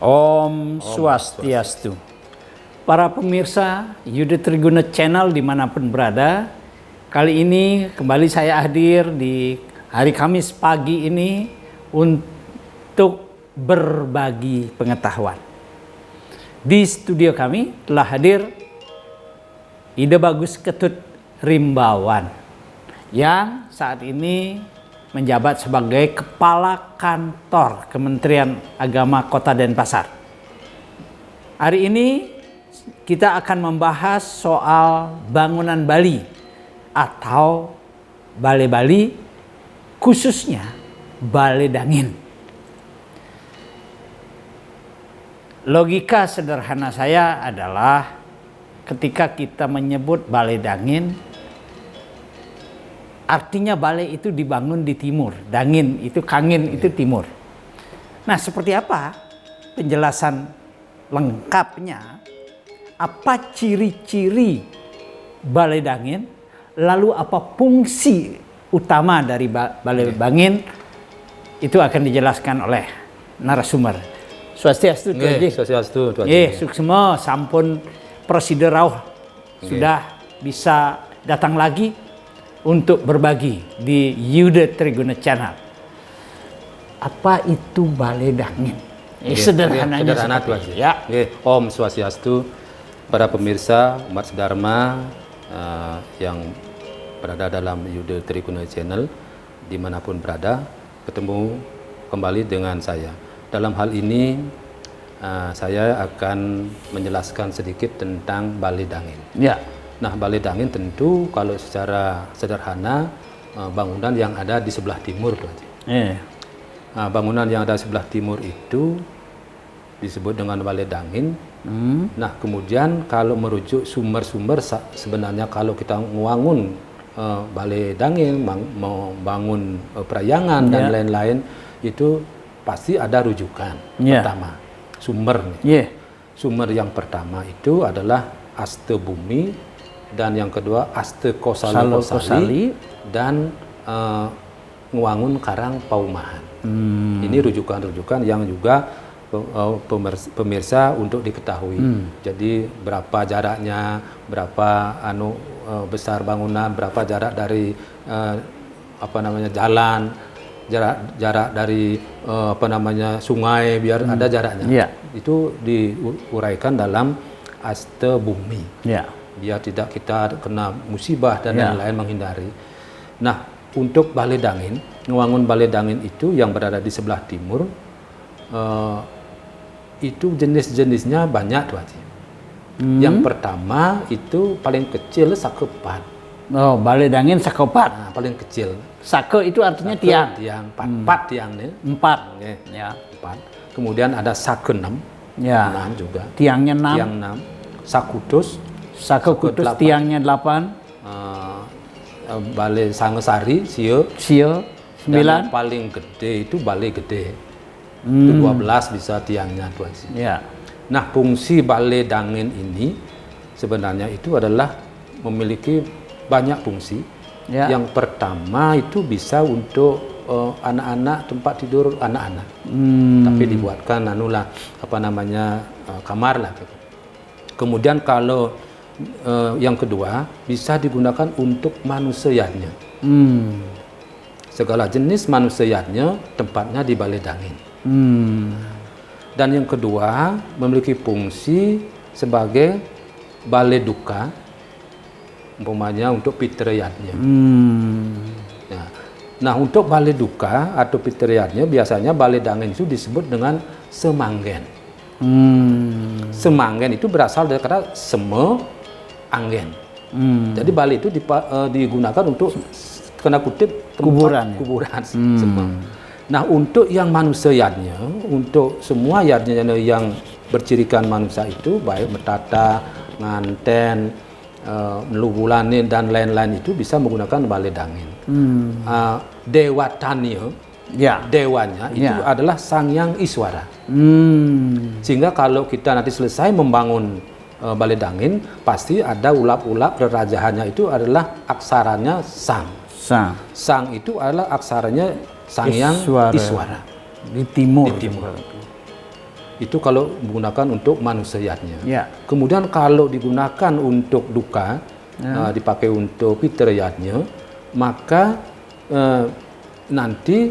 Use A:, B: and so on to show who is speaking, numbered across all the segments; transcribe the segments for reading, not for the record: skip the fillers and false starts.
A: Om Swastiastu. Para pemirsa Yuda Triguna Channel dimanapun berada, kali ini kembali saya hadir di hari Kamis pagi ini untuk berbagi pengetahuan. Di studio kami telah hadir Ida Bagus Ketut Rimbawan yang saat ini menjabat sebagai Kepala Kantor Kementerian Agama Kota Denpasar. Hari ini kita akan membahas soal bangunan Bali atau Balai Bali, khususnya Balai Dangin. Logika sederhana saya adalah ketika kita menyebut Balai Dangin, artinya balai itu dibangun di timur, dangin itu kangin itu timur. Nah, seperti apa penjelasan lengkapnya? Apa ciri-ciri balai dangin? Lalu apa fungsi utama dari balai dangin? Itu akan dijelaskan oleh narasumber. Swastiastu,
B: Swastiastu,
A: suksema sampun prosedur rauh sudah bisa datang lagi untuk berbagi di Yuda Triguna Channel. Apa itu Balai Dangin? Sederhananya seperti
B: ya. Om Swastiastu, para pemirsa umat sedharma yang berada dalam Yuda Triguna Channel dimanapun berada, ketemu kembali dengan saya. Dalam hal ini saya akan menjelaskan sedikit tentang Balai Dangin.
A: Ya.
B: Nah, Balai Dangin tentu kalau secara sederhana bangunan yang ada di sebelah timur, Nah, bangunan yang ada di sebelah timur itu disebut dengan Balai Dangin. Nah, kemudian kalau merujuk sumber-sumber, sebenarnya kalau kita membangun Balai Dangin, membangun perayaan dan lain-lain, itu pasti ada rujukan. Pertama, sumber. Sumber yang pertama itu adalah Aste Bumi, dan yang kedua Aste Kosali dan Nguangun Karang Paumahan. Ini rujukan-rujukan yang juga pemirsa untuk diketahui. Jadi berapa jaraknya, berapa besar bangunan, berapa jarak dari jalan, jarak dari sungai, biar ada jaraknya. Itu diuraikan dalam Aste Bumi. Biar tidak kita kena musibah dan lain-lain, menghindari. Nah, untuk Balai Dangin, membangun Balai Dangin itu yang berada di sebelah timur, itu jenis-jenisnya banyak, tuh Haji. Yang pertama itu paling kecil sakepat.
A: Oh, Balai Dangin sakepat.
B: Nah, paling kecil.
A: Sake itu artinya tiang.
B: Empat tiang nih.
A: Empat.
B: Empat. Kemudian ada sake 6. 6 juga.
A: Tiangnya 6.
B: Tiang 6. Sakutus.
A: Sake kutus tiangnya 8.
B: Balai Sangesari, Sio 9. Dan paling gede itu Balai Gede. Itu 12 bisa tiangnya, tuh. Nah, fungsi Balai Dangin ini sebenarnya itu adalah memiliki banyak fungsi. Yang pertama itu bisa untuk anak-anak, tempat tidur anak-anak. Tapi dibuatkan kamar lah. Kemudian kalau yang kedua bisa digunakan untuk manusianya. Segala jenis manusianya tempatnya di Balai Dangin. Dan yang kedua memiliki fungsi sebagai balai duka, umpamanya untuk pitriyatnya. Nah, untuk balai duka atau pitriyatnya biasanya Balai Dangin itu disebut dengan semanggen. Semanggen itu berasal dari kata seme anggen. Jadi balai itu digunakan untuk kena kutip
A: kuburan.
B: Nah, untuk yang manusianya, untuk semua yadnya yang bercirikan manusia itu, baik metata, nganten, melugulanin dan lain-lain, itu bisa menggunakan Balai Dangin. Dewatanya, dewanya itu adalah Sang Hyang Iswara. Sehingga kalau kita nanti selesai membangun Balai Dangin, pasti ada ulap-ulap perajahannya itu adalah aksaranya Sang. Sang itu adalah aksaranya Sang Hyang Iswara.
A: Di timur.
B: Itu kalau menggunakan untuk manusianya.
A: Ya.
B: Kemudian kalau digunakan untuk duka, dipakai untuk pitriyatnya, maka nanti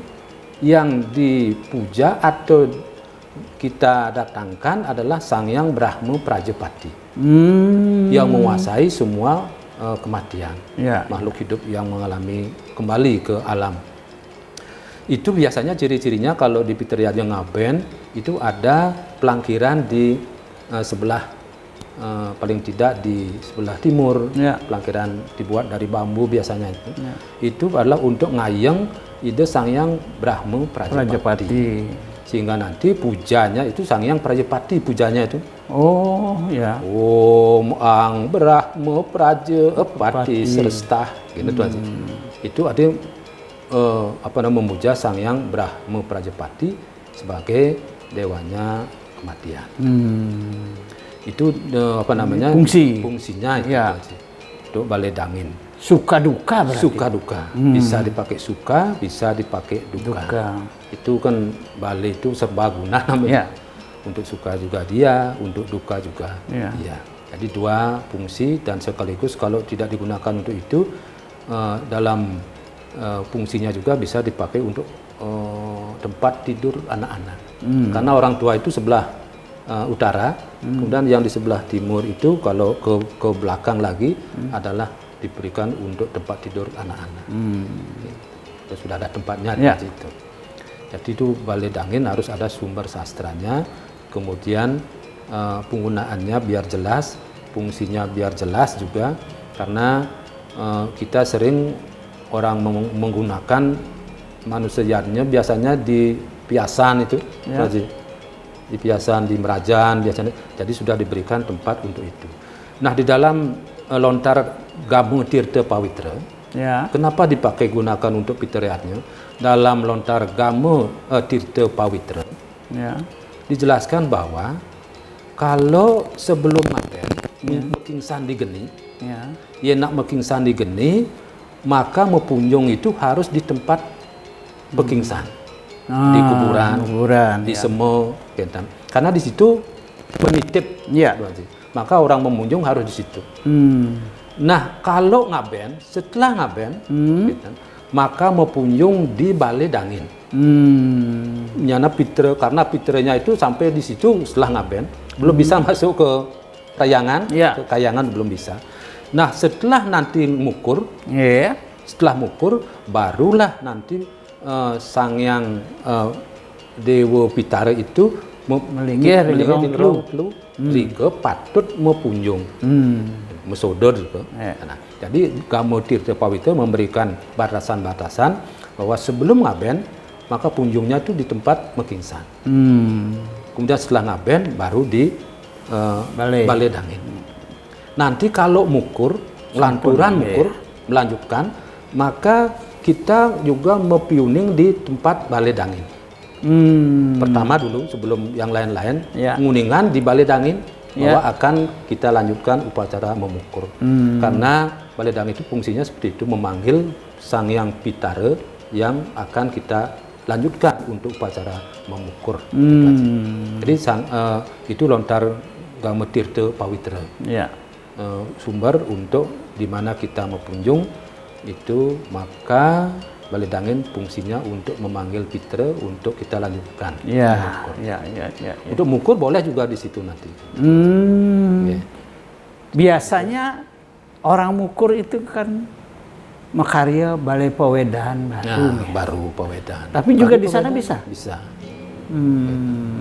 B: yang dipuja atau kita datangkan adalah Sang Hyang Brahma Prajapati yang menguasai semua kematian, makhluk hidup yang mengalami kembali ke alam. Itu biasanya ciri-cirinya kalau di pitriyatnya ngaben itu ada pelangkiran di sebelah paling tidak di sebelah timur, pelangkiran dibuat dari bambu biasanya itu. Itu adalah untuk ngayeng ide Sang Hyang Brahma Prajapati. Sehingga nanti pujanya itu Sang Hyang Prajapati pujanya itu.
A: Oh, ya.
B: Om Ang Brahma Prajapati Srestah gitu tuh aja. Itu ada memuja Sang Hyang Brahma Prajapati sebagai dewanya kematian. Itu fungsinya itu aja. Untuk balai dangin.
A: Suka duka berarti.
B: Suka duka. Bisa dipakai suka, bisa dipakai duka. Itu kan balai itu serbaguna namanya. Untuk suka juga dia, untuk duka juga dia. Jadi dua fungsi dan sekaligus kalau tidak digunakan untuk itu dalam fungsinya juga bisa dipakai untuk tempat tidur anak-anak. Karena orang tua itu sebelah utara, kemudian yang di sebelah timur itu kalau ke belakang lagi adalah diberikan untuk tempat tidur anak-anak. Itu sudah ada tempatnya di situ. Jadi itu balai dangin harus ada sumber sastranya, kemudian penggunaannya biar jelas, fungsinya biar jelas juga, karena kita sering orang menggunakan manusianya biasanya di piasan itu, di piasan, di merajan biasanya, jadi sudah diberikan tempat untuk itu. Nah di dalam lontar Gama Tirta Pawitra, kenapa dipakai gunakan untuk pitriyatnya? Dalam lontar Gama Tirta Pawitra, dijelaskan bahwa kalau sebelum ngaben mekingsan di geni, ya nak mekingsan di geni, maka mepunjung itu harus di tempat pekingsan, di kuburan, di semo, karena di situ penitip, maka orang memunjung harus di situ. Nah kalau ngaben, setelah ngaben, maka mepunjung di balai dangin. Karena pitranya itu sampai di situ setelah ngaben, belum bisa masuk ke kayangan, ke kayangan belum bisa. Nah setelah nanti mukur, setelah mukur barulah nanti Sang Hyang Dewa Pitara itu melinggir Riga patut mepunjung, mesodor juga. Nah, jadi Gama Tirta Pawitra memberikan batasan-batasan bahwa sebelum ngaben maka punjungnya itu di tempat mekingsan. Kemudian setelah ngaben baru di balai dangin. Nanti kalau mukur, lanturan mukur, melanjutkan, maka kita juga mepiuning di tempat balai dangin. Pertama dulu sebelum yang lain-lain, nguningan di balai dangin bahwa akan kita lanjutkan upacara memukur. Karena balai dangin itu fungsinya seperti itu, memanggil Sang Hyang Pitara yang akan kita lanjutkan untuk upacara memukur. Jadi itu lontar Gama Tirta Pawitra. Sumber untuk di mana kita mepunjung itu, maka balai dangin fungsinya untuk memanggil pitra untuk kita lanjutkan. Untuk mukur boleh juga di situ nanti.
A: Biasanya orang mukur itu kan makarya balai pawedahan
B: baru pawedahan.
A: Tapi juga di sana bisa.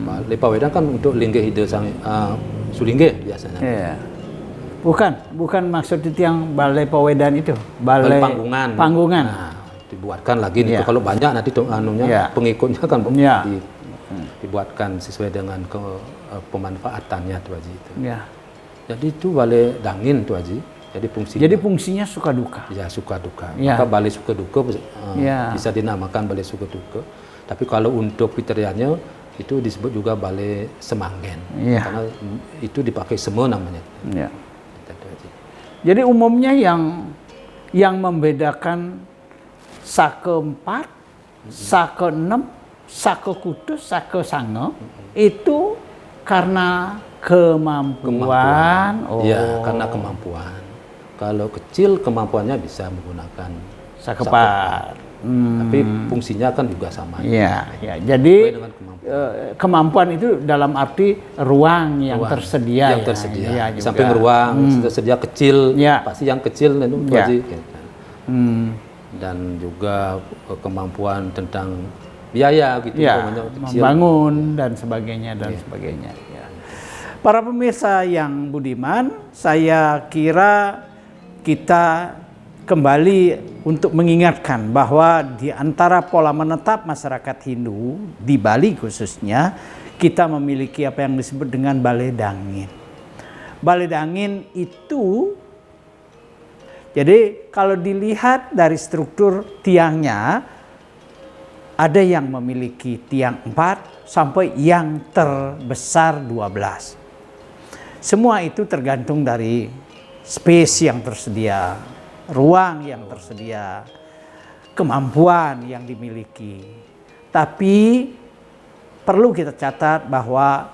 B: Balai pawedahan kan untuk linggih ide sang sulinggih biasanya.
A: Bukan maksud itu yang balai pawedahan itu, balai panggungan.
B: Nah, dibuatkan lagi nih. Kalau banyak nanti pengikutnya kan dibuatkan sesuai dengan pemanfaatannya tuh Haji itu. Jadi itu balai dangin tuh Haji. Jadi fungsinya suka duka. Ya suka duka. Maka balai suka duka bisa dinamakan balai suka duka. Tapi kalau untuk pitriyatnya itu disebut juga balai semanggen. Karena itu dipakai semua namanya.
A: Jadi umumnya yang membedakan sake 4, sake 6, sake kudus, sake sange itu karena kemampuan. Oh.
B: Ya, karena kemampuan. Kalau kecil kemampuannya bisa menggunakan
A: Sakepar.
B: Tapi fungsinya kan juga sama.
A: Iya, ya. Jadi
B: dengan
A: kemampuan itu dalam arti ruang yang tersedia.
B: Yang tersedia.
A: Ya,
B: di samping ruang tersedia kecil, pasti yang kecil itu pasti. Dan juga kemampuan tentang biaya gitu.
A: Membangun dan sebagainya sebagainya. Ya. Para pemirsa yang budiman, saya kira kita kembali untuk mengingatkan bahwa di antara pola menetap masyarakat Hindu, di Bali khususnya, kita memiliki apa yang disebut dengan balai dangin. Balai dangin itu, jadi kalau dilihat dari struktur tiangnya, ada yang memiliki tiang 4 sampai yang terbesar 12. Semua itu tergantung dari space yang tersedia, ruang yang tersedia, kemampuan yang dimiliki. Tapi perlu kita catat bahwa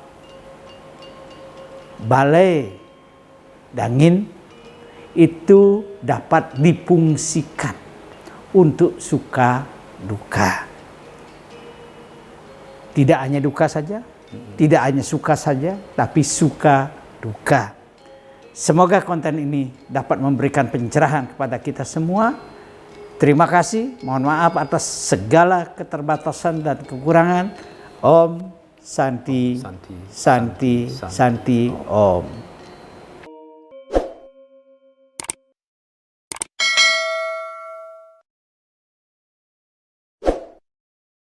A: balai dangin itu dapat difungsikan untuk suka duka. Tidak hanya duka saja, tidak hanya suka saja, tapi suka duka. Semoga konten ini dapat memberikan pencerahan kepada kita semua. Terima kasih, mohon maaf atas segala keterbatasan dan kekurangan. Om Santi, Santi, Santi, Om.